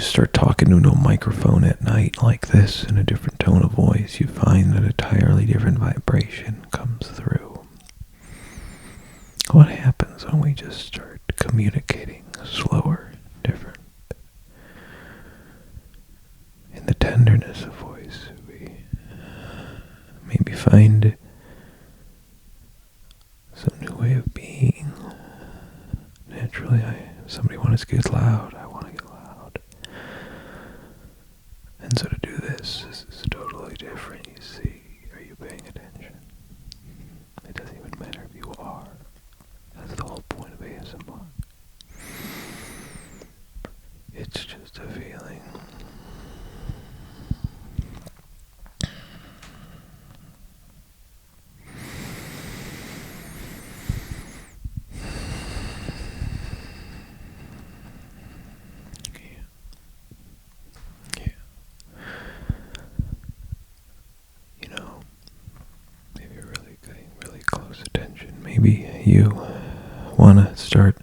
start talking to no microphone at night like this in a different tone of voice, you find that an entirely different vibration comes through. What happens when we just start communicating slower, different? In the tenderness of voice, we maybe find some new way of being. Naturally, if somebody wants to get loud, I want to get loud. And so to do this is totally different, you see. Are you paying attention? It doesn't even matter if you are. That's the whole point of ASMR. It's just a feeling. Maybe you want to start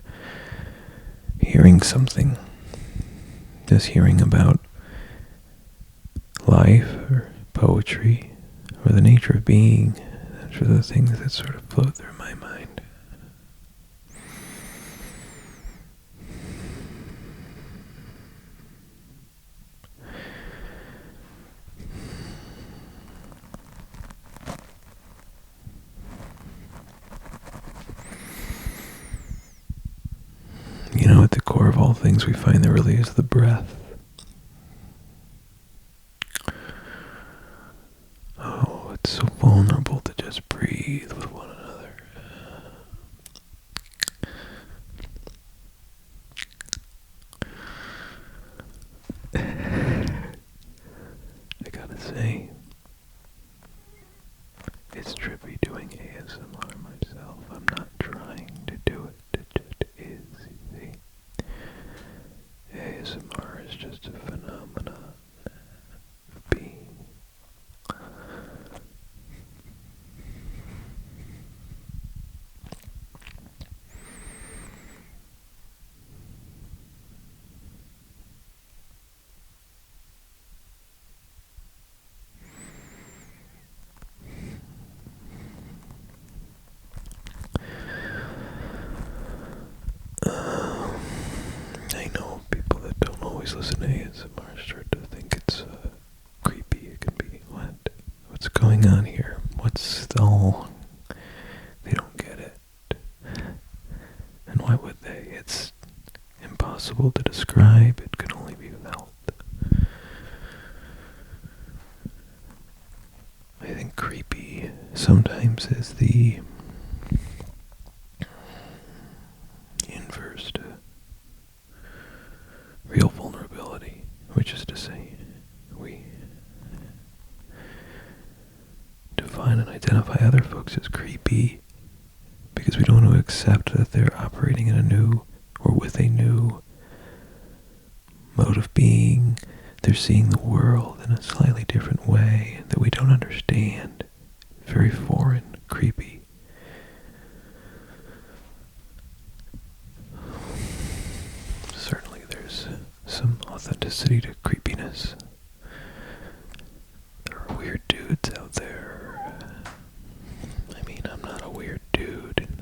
hearing something, just hearing about life or poetry or the nature of being. Those are the things that sort of float through my mind. At the core of all things, we find there really is the breath. Oh, it's so vulnerable to just breathe with one another. I gotta say, it's trippy doing ASMR myself. I'm not trying to do it, it just is, you see. ASMR is just a phenomenon of being. I know people that don't always listen to ASMR start to think it's creepy. It can be, what's going on here? What's all? They don't get it. And why would they? It's impossible to describe. It can only be felt. I think creepy sometimes is the inverse to real vulnerability, which is to say, we define and identify other folks as creepy because we don't want to accept that they're operating in a new or with a new mode of being. They're seeing the world in a slightly different way that we don't understand. Very foreign, creepy. Certainly there's some authenticity to creepiness. There are weird dudes out there. I mean, I'm not a weird dude in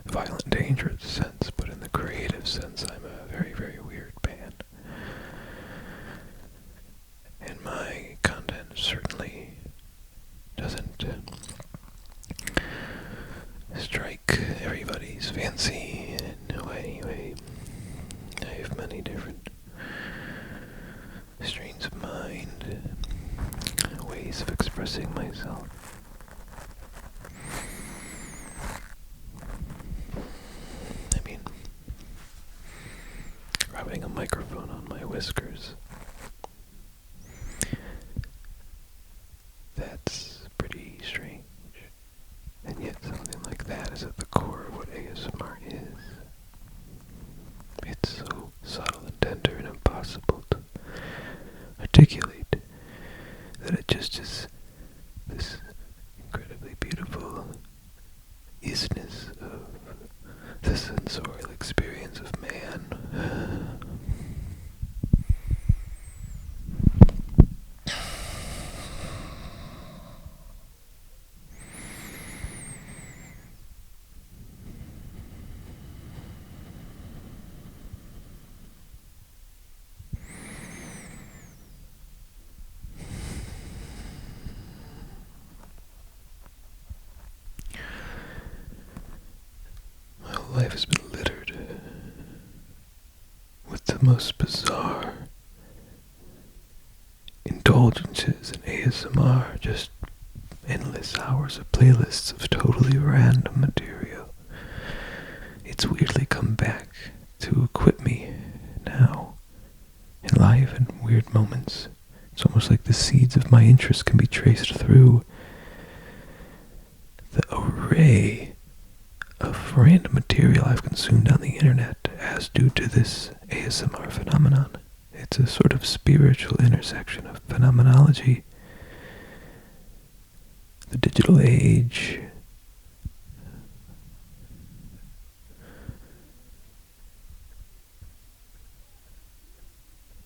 the violent, dangerous sense, but in the creative sense, I'm a very, very weird man. And my content certainly doesn't strike everybody's fancy in any way. I have many different strains of mind, ways of expressing myself. I mean, rubbing a microphone on my whiskers. That's pretty strange. And yet something like that is at the core of what ASMR is. It's so subtle and tender and impossible to articulate that it just is this incredibly beautiful isness of the sensorial experience of man. most bizarre indulgences in ASMR, just endless hours of playlists of totally random material. It's weirdly come back to equip me now in life in weird moments. It's almost like the seeds of my interest can be traced through the array of random material I've consumed on the internet as due to this ASMR phenomenon. It's a sort of spiritual intersection of phenomenology, the digital age,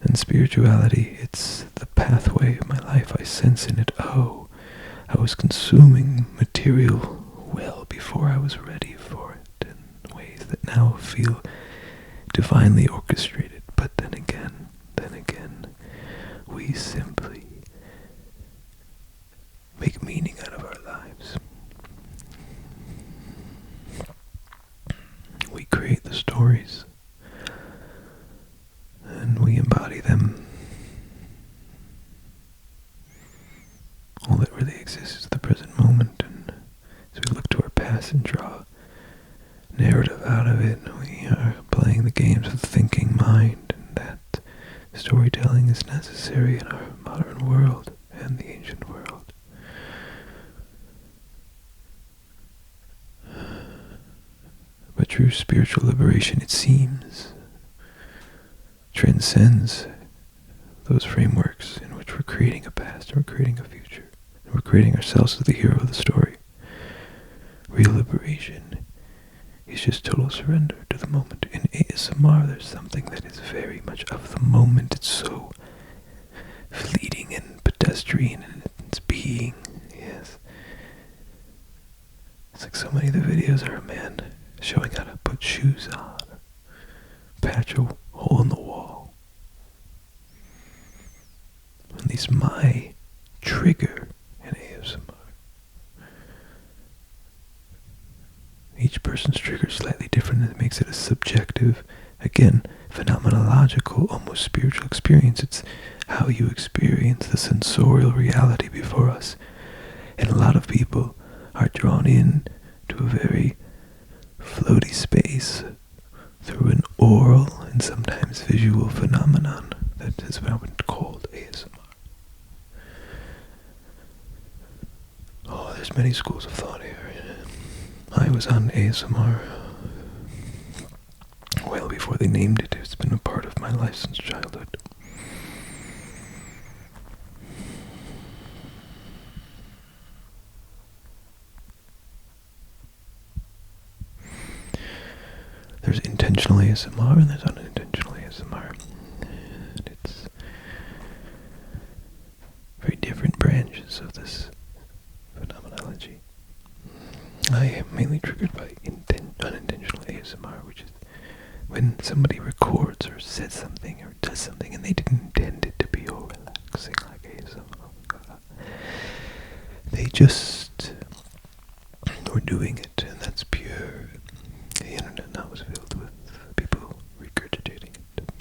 and spirituality. It's the pathway of my life. I sense in it, oh, I was consuming material well before I was ready for it in ways that now feel divinely orchestrated. But then again, we simply make meaning out of our lives. We create the stories, and we embody them. All that really exists is the present moment, and as we look to our past and draw narrative out of it, we are playing the games of the thinking mind, and that storytelling is necessary in our modern world and the ancient world. But true spiritual liberation, it seems, transcends those frameworks in which we're creating a past and we're creating a future, and we're creating ourselves as the hero of the story. Real liberation is just total surrender to the moment. In ASMR, there's something that is very much of the moment. It's so fleeting and pedestrian in its being. Yes. It's like so many of the videos are a man showing how to put shoes on, patch a hole in the wall. At least my trigger in ASMR. Each person's trigger is slightly different, and it makes it a subjective, again, phenomenological, almost spiritual experience. It's how you experience the sensorial reality before us. And a lot of people are drawn in to a very floaty space through an oral and sometimes visual phenomenon that has now been called ASMR. Oh, there's many schools of thought here. I was on ASMR well before they named it. It's been a part of my life since childhood. There's intentional ASMR and there's unintentional ASMR. And it's very different branches of this phenomenology. I am mainly triggered by unintentional ASMR, which is when somebody records or says something or does something and they didn't intend it to be all relaxing like ASMR. They just were doing it, and that's pure. The internet now is filled with people regurgitating it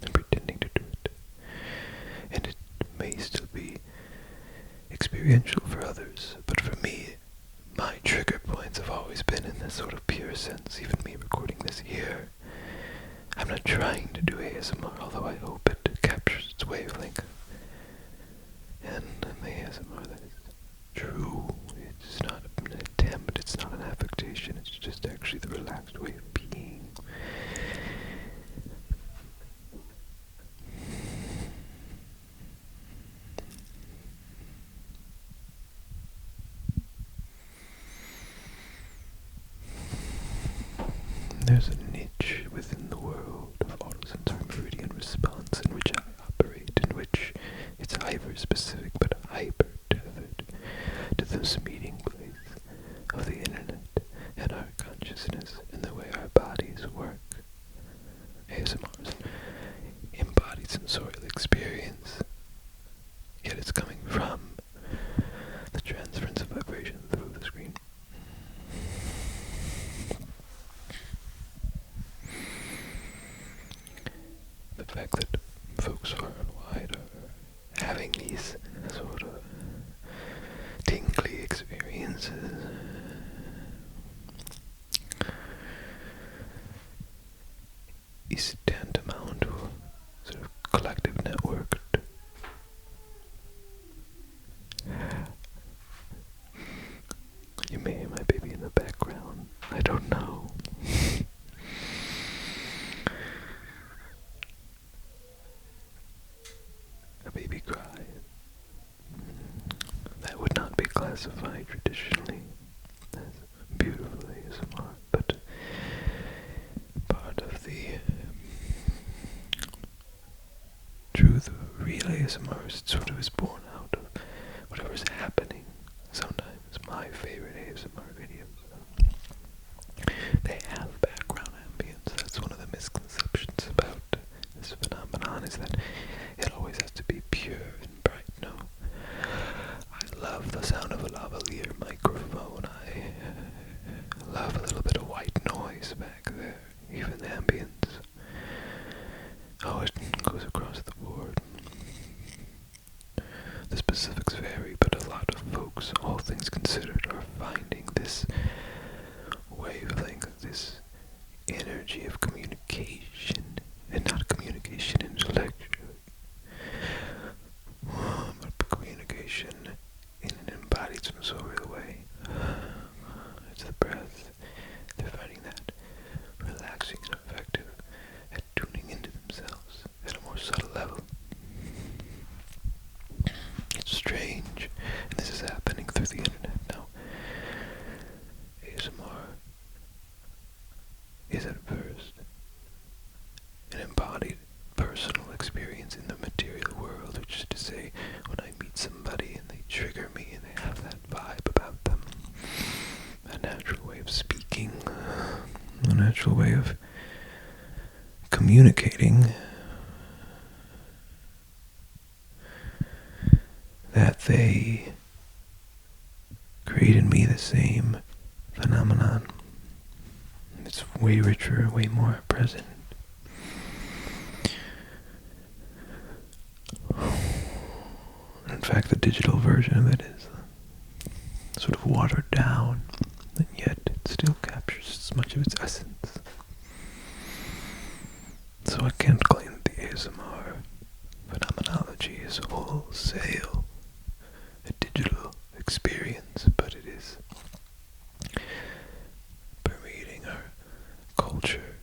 and pretending to do it. And it may still be experiential for others, but for me, my trigger points have always been in this sort of pure sense. Even me recording this here, I'm not trying to do ASMR, although I hope it captures its wavelength. And the ASMR that is true, it's not an attempt, it's not an affectation, it's just actually the relaxed way of being. There's a niche within the world of autosensory meridian response in which I operate, in which it's hyper-specific but hyper-tethered to this meeting place of the internet and our consciousness and the way our bodies work. ASMR is an embodied sensorial experience, yet it's coming from the transference of vibration through the screen. folks far and wide are having these sort of tingly experiences. Is tantamount to a sort of collective networked. You may hear my baby in the background. I don't know. A baby cry. That would not be classified traditionally as beautiful ASMR, but part of the truth of real ASMR is sort of is born out of whatever's happening. Sometimes my favorite ASMR videos, they have background ambience. That's one of the misconceptions about this phenomenon, is that it always has to be pure and bright. No. I love the sound of a lavalier microphone. I love a little bit of white noise back there. Even ambience. Oh, it goes across the board. The specifics vary, but a lot of folks, all things considered, are finding this wavelength, this energy of communication, and not communication intellectually, but communication in an embodied sensorial way. It's the breath. They're finding that relaxing and effective at tuning into themselves at a more subtle level. It's strange, and this is happening through the internet now. ASMR is at first an embodied personal experience in the material world, which is to say, when I meet somebody and they trigger me and they have that vibe about them, a natural way of speaking, a natural way of communicating, that they create in me the same phenomenon. It's way richer, way more present. In fact, the digital version of it is sort of watered down, and yet it still captures as much of its essence. So I can't claim that the ASMR phenomenology is wholesale a digital experience, but it is permeating our culture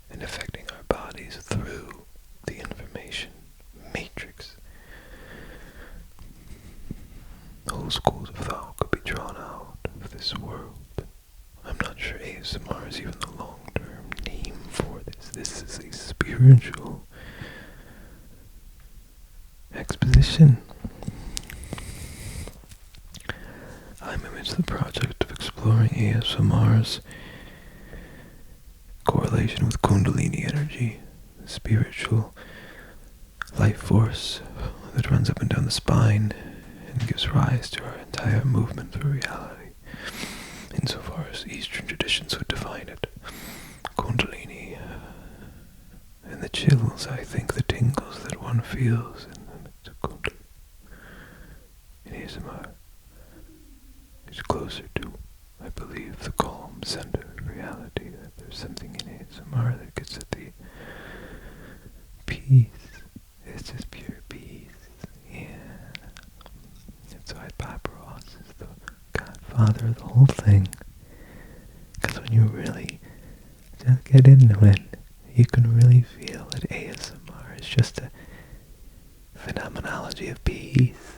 and affecting our bodies through the information matrix. Whole schools of thought could be drawn out of this world. I'm not sure ASMR is even the long-term name for this. This is a spiritual exposition. I'm amidst the project of exploring ASMR's correlation with Kundalini energy, the spiritual life force that runs up and down the spine and gives rise to our entire movement through reality, insofar as Eastern traditions would define it. Kundalini and the chills, I think, the tingles that one feels in the midst of Kundalini in ASMR is closer to, I believe, the calm center of reality. That there's something in ASMR that gets at the peace. It's just pure peace. Yeah. That's why Bob Ross is the godfather of the whole thing. Because when you really just get into it, you can really feel that ASMR is just a phenomenology of peace.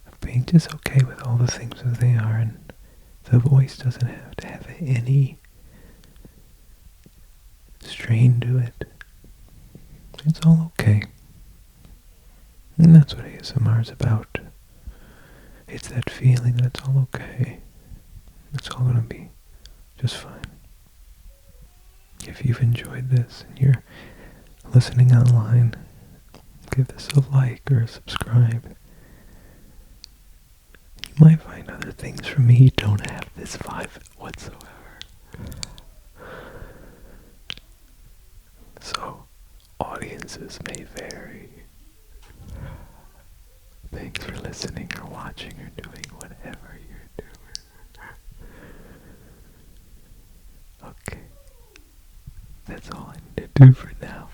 Of being just okay with all the things as they are, and the voice doesn't have to have any strain to it. It's all okay. And that's what ASMR is about. It's that feeling that it's all okay. It's all gonna be just fine. If you've enjoyed this and you're listening online, give this a like or a subscribe. You might find other things from me don't have this vibe whatsoever. So, preferences may vary. Thanks for listening or watching or doing whatever you're doing. Okay. That's all I need to do for now.